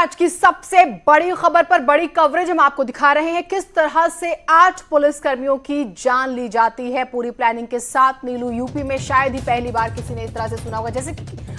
आज की सबसे बड़ी खबर पर बड़ी कवरेज हम आपको दिखा रहे हैं। किस तरह से 8 पुलिसकर्मियों की जान ली जाती है पूरी प्लानिंग के साथ। नीलू, यूपी में शायद ही पहली बार किसी ने इस तरह से सुना होगा। जैसे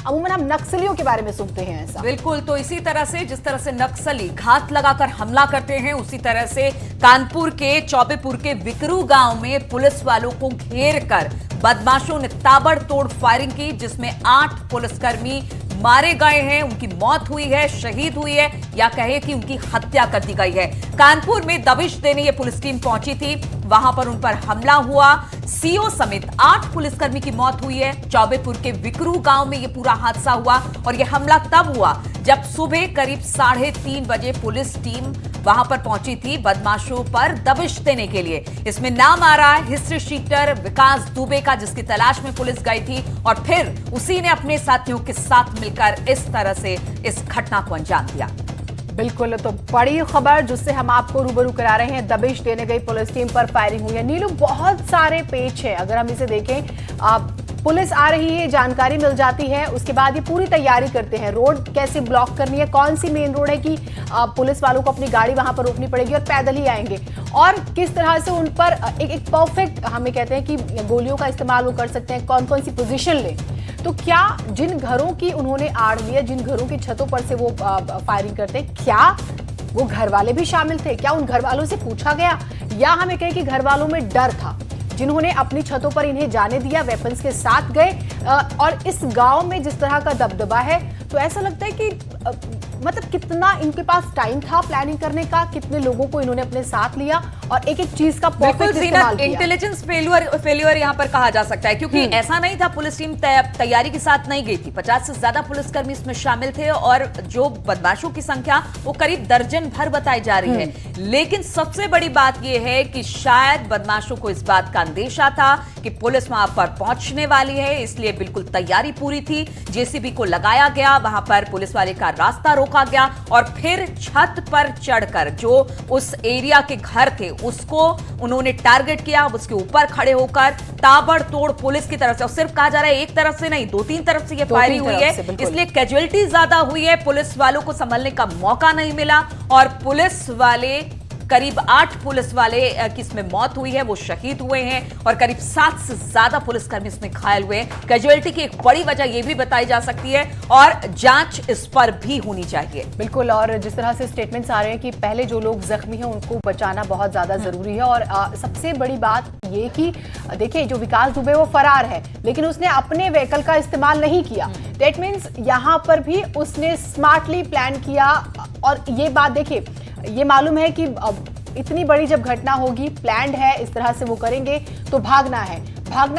अमूमन हम नक्सलियों के बारे में सुनते हैं ऐसा। बिल्कुल, तो इसी तरह से जिस तरह से नक्सली घात लगाकर हमला करते हैं, उसी तरह से कानपुर के चौबेपुर के विकरू गांव में पुलिस वालों को घेर कर बदमाशों ने ताबड़तोड़ फायरिंग की, जिसमें 8 पुलिसकर्मी मारे गए हैं, उनकी मौत हुई है, शहीद हुई है, या कहे कि उनकी हत्या कर दी गई है। कानपुर में दबिश देने ये पुलिस टीम पहुंची थी, वहां पर उन पर हमला हुआ, सीओ समेत 8 पुलिसकर्मी की मौत हुई है। चौबेपुर के विकरू गांव में यह पूरा हादसा हुआ और यह हमला तब हुआ जब सुबह करीब 3:30 बजे पुलिस टीम वहां पर पहुंची थी बदमाशों पर दबिश देने के लिए। इसमें नाम आ रहा है हिस्ट्री शीटर विकास दुबे का, जिसकी तलाश में पुलिस गई थी और फिर उसी ने अपने साथियों के साथ मिलकर इस तरह से इस घटना को अंजाम दिया। बिल्कुल, तो बड़ी खबर जिससे हम आपको रूबरू करा रहे हैं। दबिश देने गई पुलिस टीम पर फायरिंग हुई है। नीलू, बहुत सारे पेच है। अगर हम इसे देखें, पुलिस आ रही है, जानकारी मिल जाती है, उसके बाद ये पूरी तैयारी करते हैं। रोड कैसे ब्लॉक करनी है, कौन सी मेन रोड है कि पुलिस वालों को अपनी गाड़ी वहां पर रोकनी पड़ेगी और पैदल ही आएंगे, और किस तरह से उन पर एक परफेक्ट, हमें कहते हैं कि गोलियों का इस्तेमाल वो कर सकते हैं, कौन कौन सी पोजीशन लें। तो क्या जिन घरों की उन्होंने आड़ लिया, जिन घरों की छतों पर से वो फायरिंग करते हैं, क्या वो घर वाले भी शामिल थे? क्या उन घर वालों से पूछा गया, या हमें कहें कि घर वालों में डर था जिन्होंने अपनी छतों पर इन्हें जाने दिया, वेपन्स के साथ गए? और इस गांव में जिस तरह का दबदबा है, तो ऐसा लगता है कि मतलब कितना इनके पास टाइम था प्लानिंग करने का, कितने लोगों को इन्होंने अपने साथ लिया और एक एक चीज का परफेक्ट इस्तेमाल किया। इंटेलिजेंस फेल्यूर यहां पर कहा जा सकता है, क्योंकि ऐसा नहीं था पुलिस टीम तैयारी के साथ नहीं गई थी। 50 से ज्यादा पुलिसकर्मी इसमें शामिल थे और जो बदमाशों की संख्या वो करीब दर्जन भर बताई जा रही है। लेकिन सबसे बड़ी बात यह है कि शायद बदमाशों को इस बात का अंदेशा था कि पुलिस वहां पर पहुंचने वाली है, इसलिए बिल्कुल तैयारी पूरी थी। जेसीबी को लगाया गया, वहां पर पुलिस वाले का रास्ता रोका गया और फिर छत पर चढ़कर जो उस एरिया के घर थे उसको उन्होंने टारगेट किया। उसके ऊपर खड़े होकर ताबड़तोड़ पुलिस की तरफ से, और सिर्फ कहा जा रहा है एक तरफ से नहीं, 2-3 तरफ से ये फायरिंग हुई है, इसलिए कैजुअलिटी ज्यादा हुई है। पुलिस वालों को संभलने का मौका नहीं मिला और पुलिस वाले, करीब 8 पुलिस वाले की इसमें मौत हुई है, वो शहीद हुए हैं और करीब 7 से ज्यादा पुलिसकर्मी इसमें घायल हुए हैं। कैजुअलिटी की एक बड़ी वजह यह भी बताई जा सकती है और जांच इस पर भी होनी चाहिए। बिल्कुल, और जिस तरह से स्टेटमेंट्स आ रहे हैं कि पहले जो लोग जख्मी हैं उनको बचाना बहुत ज्यादा जरूरी है। और सबसे बड़ी बात ये कि देखिए, जो विकास दुबे वो फरार है, लेकिन उसने अपने व्हीकल का इस्तेमाल नहीं किया। दैट मीन्स यहां पर भी उसने स्मार्टली प्लान किया। और ये बात देखिए, ये मालूम है कि इतनी बड़ी जब घटना होगी, प्लान्ड है, इस तरह से वो करेंगे, तो भागना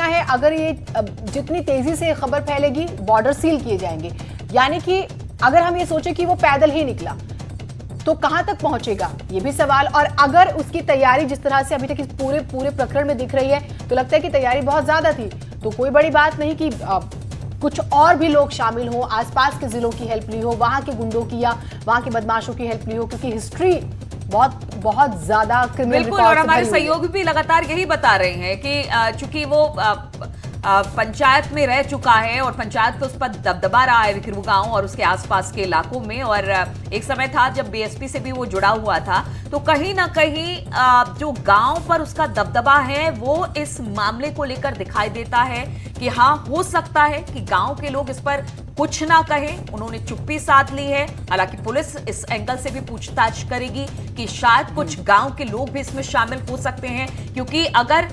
है। अगर ये जितनी तेजी से खबर फैलेगी, बॉर्डर सील किए जाएंगे। यानी कि अगर हम ये सोचे कि वो पैदल ही निकला तो कहां तक पहुंचेगा, ये भी सवाल। और अगर उसकी तैयारी जिस तरह से अभी तक इस पूरे प्रकरण में दिख रही है, तो लगता है कि तैयारी बहुत ज्यादा थी। तो कोई बड़ी बात नहीं कि कुछ और भी लोग शामिल हो, आसपास के जिलों की हेल्प ली हो, वहां के गुंडों की या वहां के बदमाशों की हेल्प ली हो, क्योंकि हिस्ट्री बहुत ज्यादा क्रिमिनल बिल्कुल। और हमारे सहयोगी भी लगातार यही बता रहे हैं कि चूंकि वो पंचायत में रह चुका है और पंचायत को उस पर दबदबा रहा है विकरू गांव और उसके आसपास के इलाकों में, और एक समय था जब बीएसपी से भी वो जुड़ा हुआ था, तो कहीं ना कहीं जो गांव पर उसका दबदबा है वो इस मामले को लेकर दिखाई देता है कि हाँ, हो सकता है कि गांव के लोग इस पर कुछ ना कहें। उन्होंने चुप्पी साध ली है। हालांकि पुलिस इस एंगल से भी पूछताछ करेगी कि शायद कुछ गांव के लोग भी इसमें शामिल हो सकते हैं, क्योंकि अगर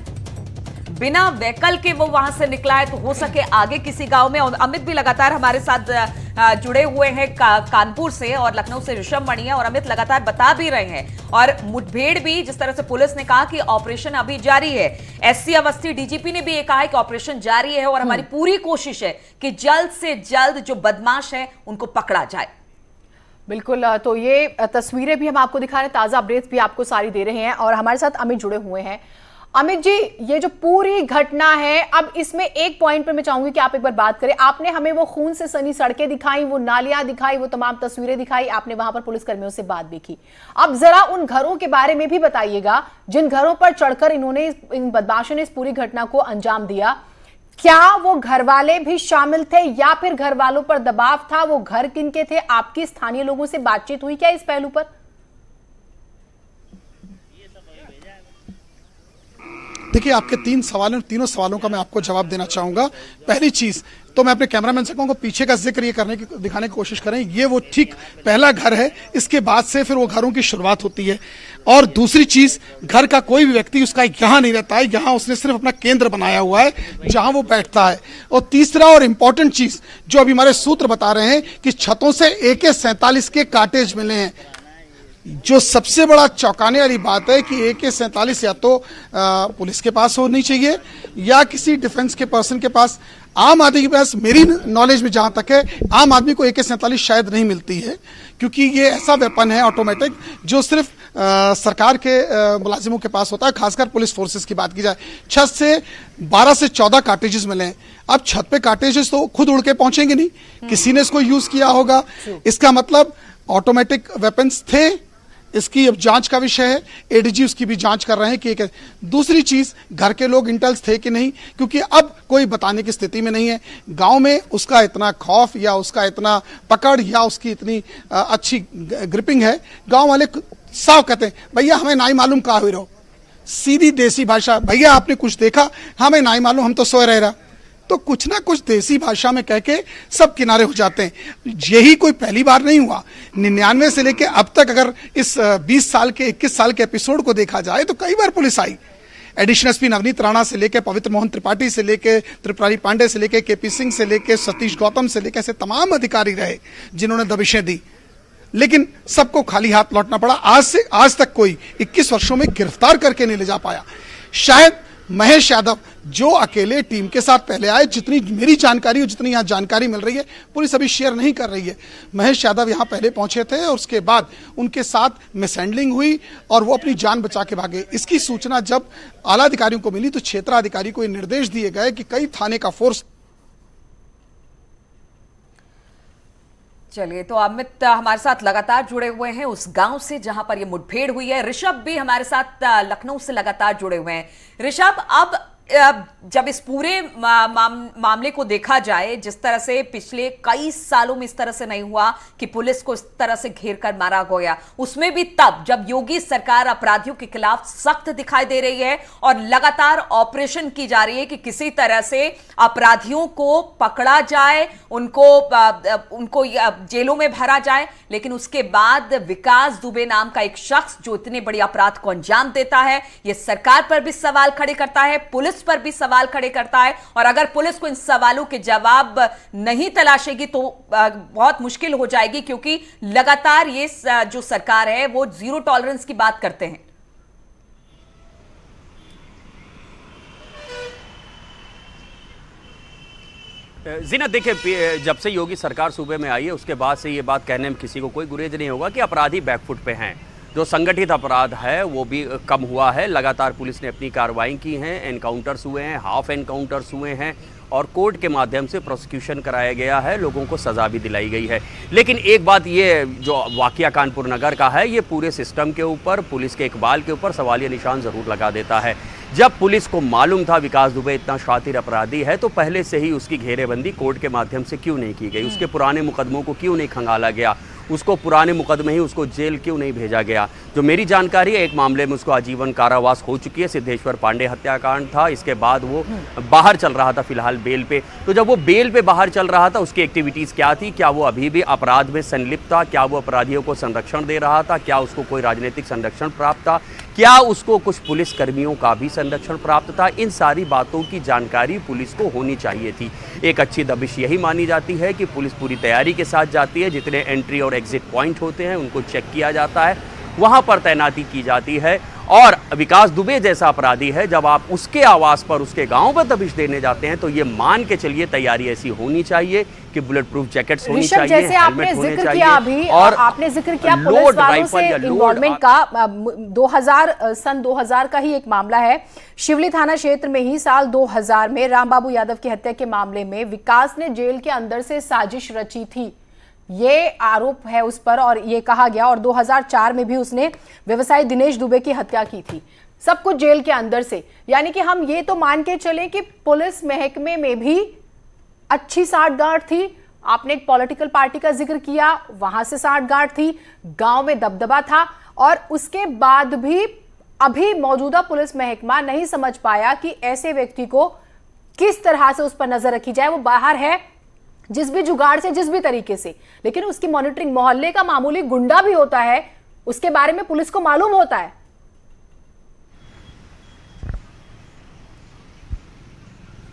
बिना व्हीकल के वो वहां से निकला है तो हो सके आगे किसी गांव में। और अमित भी लगातार हमारे साथ जुड़े हुए हैं कानपुर से, और लखनऊ से ऋषभ मणि है, और अमित लगातार बता भी रहे हैं। और मुठभेड़ भी, जिस तरह से पुलिस ने कहा कि ऑपरेशन अभी जारी है, एससी अवस्थी डीजीपी ने भी ये कहा है कि ऑपरेशन जारी है और हमारी पूरी कोशिश है कि जल्द से जल्द जो बदमाश है उनको पकड़ा जाए। बिल्कुल, तो ये तस्वीरें भी हम आपको दिखा रहे हैं, ताजा अपडेट्स भी आपको सारी दे रहे हैं, और हमारे साथ अमित जुड़े हुए हैं। अमित जी, ये जो पूरी घटना है, अब इसमें एक पॉइंट पर मैं चाहूंगी कि आप एक बार बात करें। आपने हमें वो खून से सनी सड़कें दिखाई, वो नालियां दिखाई, वो तमाम तस्वीरें दिखाई, आपने वहां पर पुलिसकर्मियों से बात भी की। अब जरा उन घरों के बारे में भी बताइएगा जिन घरों पर चढ़कर इन बदमाशों ने इस पूरी घटना को अंजाम दिया। क्या वो घर वाले भी शामिल थे या फिर घर वालों पर दबाव था? वो घर किनके थे? आपकी स्थानीय लोगों से बातचीत हुई क्या इस पहलू पर? देखिए, आपके 3 सवाल हैं, तीनों सवालों का मैं आपको जवाब देना चाहूंगा। पहली चीज तो मैं अपने कैमरामैन से कहूंगा पीछे का जिक्र ये करने की दिखाने की कोशिश करें, ये वो ठीक पहला घर है, इसके बाद से फिर वो घरों की शुरुआत होती है। और दूसरी चीज, घर का कोई भी व्यक्ति उसका यहाँ नहीं रहता है, यहाँ उसने सिर्फ अपना केंद्र बनाया हुआ है जहां वो बैठता है। और तीसरा और इंपॉर्टेंट चीज जो अभी हमारे सूत्र बता रहे हैं कि छतों से AK-47 के कार्टेज मिले हैं। जो सबसे बड़ा चौंकाने वाली बात है कि AK-47 या तो पुलिस के पास होनी चाहिए या किसी डिफेंस के पर्सन के पास। आम आदमी के पास, मेरी नॉलेज में जहां तक है, आम आदमी को AK-47 शायद नहीं मिलती है, क्योंकि ये ऐसा वेपन है ऑटोमेटिक जो सिर्फ सरकार के मुलाजिमों के पास होता है, खासकर पुलिस फोर्सेस की बात की जाए। छत से 12 से 14 कार्टेजेस मिले हैं। अब छत पे कार्टेजेस तो खुद उड़ के पहुंचेंगे नहीं, किसी ने इसको यूज किया होगा। इसका मतलब ऑटोमेटिक वेपन्स थे। इसकी अब जांच का विषय है, ADG उसकी भी जांच कर रहे हैं कि दूसरी चीज, घर के लोग इंटेल्स थे कि नहीं, क्योंकि अब कोई बताने की स्थिति में नहीं है। गांव में उसका इतना खौफ या उसका इतना पकड़ या उसकी इतनी अच्छी ग्रिपिंग है, गांव वाले साफ कहते हैं भैया हमें नहीं मालूम कहाँ हुई रहो। सीधी देसी भाषा, भैया आपने कुछ देखा? हमें नहीं मालूम, हम तो सोए रह। तो कुछ ना कुछ देसी भाषा में कह के सब किनारे हो जाते हैं। यही कोई पहली बार नहीं हुआ। 99 से लेके अब तक अगर इस 20 साल के 21 साल के एपिसोड को देखा जाए तो कई बार पुलिस आई। एडिशनल SP नवनीत राणा से लेके पवित्र मोहन त्रिपाठी से लेके त्रिपुरारी पांडे से लेके KP सिंह से लेके सतीश गौतम से लेके ऐसे तमाम अधिकारी रहे जिन्होंने दबिशें दी, लेकिन सबको खाली हाथ लौटना पड़ा। आज तक कोई 21 वर्षों में गिरफ्तार करके नहीं ले जा पाया। शायद महेश यादव जो अकेले टीम के साथ पहले आए, जितनी मेरी जानकारी और जितनी यहाँ जानकारी मिल रही है, पुलिस अभी शेयर नहीं कर रही है। महेश यादव यहाँ पहले पहुंचे थे और उसके बाद उनके साथ मिसहैंडलिंग हुई और वो अपनी जान बचा के भागे। इसकी सूचना जब आला अधिकारियों को मिली तो क्षेत्राधिकारी को ये निर्देश दिए गए कि कई थाने का फोर्स। चलिए, तो अमित हमारे साथ लगातार जुड़े हुए हैं उस गांव से जहां पर ये मुठभेड़ हुई है। ऋषभ भी हमारे साथ लखनऊ से लगातार जुड़े हुए हैं। ऋषभ, अब जब इस पूरे मामले को देखा जाए, जिस तरह से पिछले कई सालों में इस तरह से नहीं हुआ कि पुलिस को इस तरह से घेर कर मारा गया, उसमें भी तब जब योगी सरकार अपराधियों के खिलाफ सख्त दिखाई दे रही है और लगातार ऑपरेशन की जा रही है कि किसी तरह से अपराधियों को पकड़ा जाए, उनको जेलों में भरा जाए, लेकिन उसके बाद विकास दुबे नाम का एक शख्स जो इतने बड़े अपराध को अंजाम देता है, यह सरकार पर भी सवाल खड़े करता है, पुलिस पर भी सवाल खड़े करता है। और अगर पुलिस को इन सवालों के जवाब नहीं तलाशेगी तो बहुत मुश्किल हो जाएगी, क्योंकि लगातार ये जो सरकार है वो जीरो टॉलरेंस की बात करते हैं। जीनत, देखिए, जब से योगी सरकार सूबे में आई है उसके बाद से ये बात कहने में किसी को कोई गुरेज नहीं होगा कि अपराधी बैकफुट पे हैं। जो संगठित अपराध है वो भी कम हुआ है। लगातार पुलिस ने अपनी कार्रवाई की हैं, एनकाउंटर्स हुए हैं, हाफ एनकाउंटर्स हुए हैं और कोर्ट के माध्यम से प्रोसिक्यूशन कराया गया है, लोगों को सज़ा भी दिलाई गई है। लेकिन एक बात ये जो वाकया कानपुर नगर का है, ये पूरे सिस्टम के ऊपर, पुलिस के इकबाल के ऊपर सवालिया निशान ज़रूर लगा देता है। जब पुलिस को मालूम था विकास दुबे इतना शातिर अपराधी है तो पहले से ही उसकी घेरेबंदी कोर्ट के माध्यम से क्यों नहीं की गई? उसके पुराने मुकदमों को क्यों नहीं खंगाला गया? उसको पुराने मुकदमे ही उसको जेल क्यों नहीं भेजा गया? जो मेरी जानकारी है, एक मामले में उसको आजीवन कारावास हो चुकी है, सिद्धेश्वर पांडे हत्याकांड था। इसके बाद वो बाहर चल रहा था फिलहाल बेल पे। तो जब वो बेल पे बाहर चल रहा था, उसकी एक्टिविटीज़ क्या थी? क्या वो अभी भी अपराध में संलिप्त था? क्या वो अपराधियों को संरक्षण दे रहा था? क्या उसको कोई राजनीतिक संरक्षण प्राप्त था? क्या उसको कुछ पुलिस कर्मियों का भी संरक्षण प्राप्त था? इन सारी बातों की जानकारी पुलिस को होनी चाहिए थी। एक अच्छी दबिश यही मानी जाती है कि पुलिस पूरी तैयारी के साथ जाती है, जितने एंट्री और एग्जिट पॉइंट होते हैं उनको चेक किया जाता है, वहां पर तैनाती की जाती है। और विकास दुबे जैसा अपराधी है, जब आप उसके आवास पर, उसके गांव पर दबिश देने जाते हैं तो ये मान के चलिए तैयारी ऐसी होनी चाहिए कि बुलेट प्रूफ जैकेट्स होनी चाहिए, जैसे आपने जिक्र किया अभी, और आपने जिक्र किया पुलिस वालों से इन्वॉल्वमेंट का, 2000 का ही एक मामला है। शिवली थाना क्षेत्र में ही साल 2000 में रामबाबू यादव की हत्या के मामले में विकास ने जेल के अंदर से साजिश रची थी, ये आरोप है उस पर, और ये कहा गया। और 2004 में भी उसने व्यवसायी दिनेश दुबे की हत्या की थी। सब कुछ जेल के अंदर से। यानी कि हम ये तो मान के चले कि पुलिस महकमे में भी अच्छी साठगांठ थी। आपने एक पॉलिटिकल पार्टी का जिक्र किया, वहां से साठगांठ थी, गांव में दबदबा था, और उसके बाद भी अभी मौजूदा पुलिस महकमा नहीं समझ पाया कि ऐसे व्यक्ति को किस तरह से उस पर नजर रखी जाए। वो बाहर है जिस भी जुगाड़ से, जिस भी तरीके से, लेकिन उसकी मॉनिटरिंग, मोहल्ले का मामूली गुंडा भी होता है, उसके बारे में पुलिस को मालूम होता है।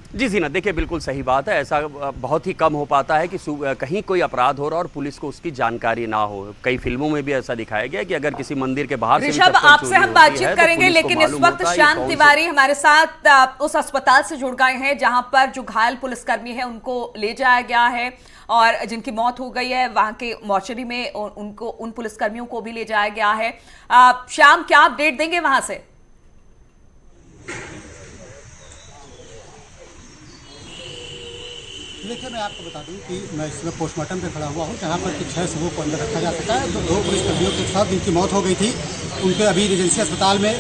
जी जीना, देखिए बिल्कुल सही बात है। ऐसा बहुत ही कम हो पाता है कि कहीं कोई अपराध हो रहा और पुलिस को उसकी जानकारी ना हो। कई फिल्मों में भी ऐसा दिखाया गया कि अगर किसी मंदिर के बाहर से ऋषभ, आपसे हम बातचीत करेंगे, लेकिन इस वक्त श्याम तिवारी हमारे साथ उस अस्पताल से जुड़ गए हैं जहां पर जो घायल पुलिसकर्मी है उनको ले जाया गया है और जिनकी मौत हो गई है, वहां के मॉर्चरी में उन पुलिसकर्मियों को भी ले जाया गया है। श्याम, क्या अपडेट देंगे वहां से? देखिए, मैं आपको बता दूं कि मैं इसमें पोस्टमार्टम पे खड़ा हुआ हूं, जहां पर कि 6 सबों को अंदर रखा जा सका है। जो 2 पुलिसकर्मियों के साथ जिनकी मौत हो गई थी, उनके अभी रेजेंसी अस्पताल में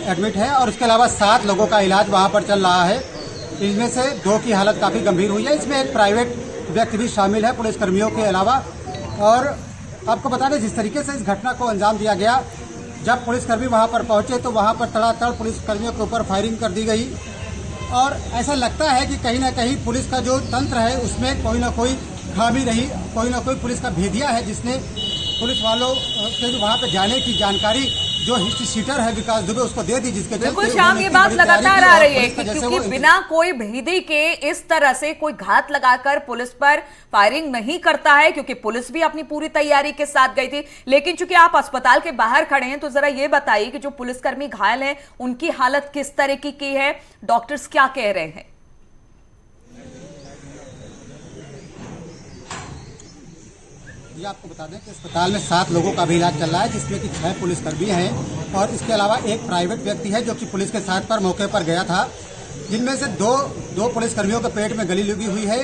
एडमिट है, और उसके अलावा 7 लोगों का इलाज वहां पर चल रहा है। इनमें से 2 की हालत काफ़ी गंभीर हुई है। इसमें एक प्राइवेट व्यक्ति भी शामिल है पुलिसकर्मियों के अलावा। और आपको बता दें, जिस तरीके से इस घटना को अंजाम दिया गया, जब पुलिसकर्मी वहाँ पर पहुँचे तो वहाँ पर तड़ातड़ पुलिसकर्मियों के ऊपर फायरिंग कर दी गई, और ऐसा लगता है कि कहीं ना कहीं पुलिस का जो तंत्र है उसमें कोई ना कोई खामी रही, कोई ना कोई पुलिस का भेदिया है जिसने पुलिस वालों के वहाँ पे जाने की जानकारी जो हिस्ट्री शीटर है विकास दुबे उसको दे दी, जिसके बिल्कुल श्याम, ये बात लगातार आ रही है कि क्योंकि बिना कोई भेदी के इस तरह से कोई घात लगाकर पुलिस पर फायरिंग नहीं करता है, क्योंकि पुलिस भी अपनी पूरी तैयारी के साथ गई थी। लेकिन चूंकि आप अस्पताल के बाहर खड़े हैं, तो जरा ये बताइए कि जो पुलिसकर्मी घायल हैं उनकी हालत किस तरह की है, डॉक्टर्स क्या कह रहे हैं? ये आपको बता दें कि अस्पताल में 7 लोगों का भी इलाज चल रहा है, जिसमें कि 6 पुलिसकर्मी हैं, और इसके अलावा एक प्राइवेट व्यक्ति है जो कि पुलिस के साथ पर मौके पर गया था, जिनमें से दो पुलिसकर्मियों के पेट में गली लगी हुई है।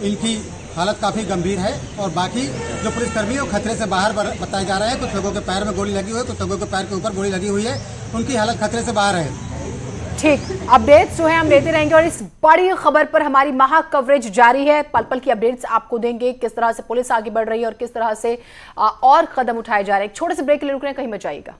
इनकी हालत काफ़ी गंभीर है, और बाकी जो पुलिसकर्मी वो खतरे से बाहर बताए जा रहे हैं। कुछ लोगों के पैर में गोली लगी हुई है, कुछ लोगों के पैर के ऊपर गोली लगी हुई है, उनकी हालत खतरे से बाहर है। ठीक, अपडेट्स जो है हम लेते रहेंगे, और इस बड़ी खबर पर हमारी महा कवरेज जारी है। पल पल की अपडेट्स आपको देंगे, किस तरह से पुलिस आगे बढ़ रही है और किस तरह से और कदम उठाए जा रहे हैं। एक छोटे से ब्रेक के लिए रुक रहे हैं, कहीं मत जाइएगा।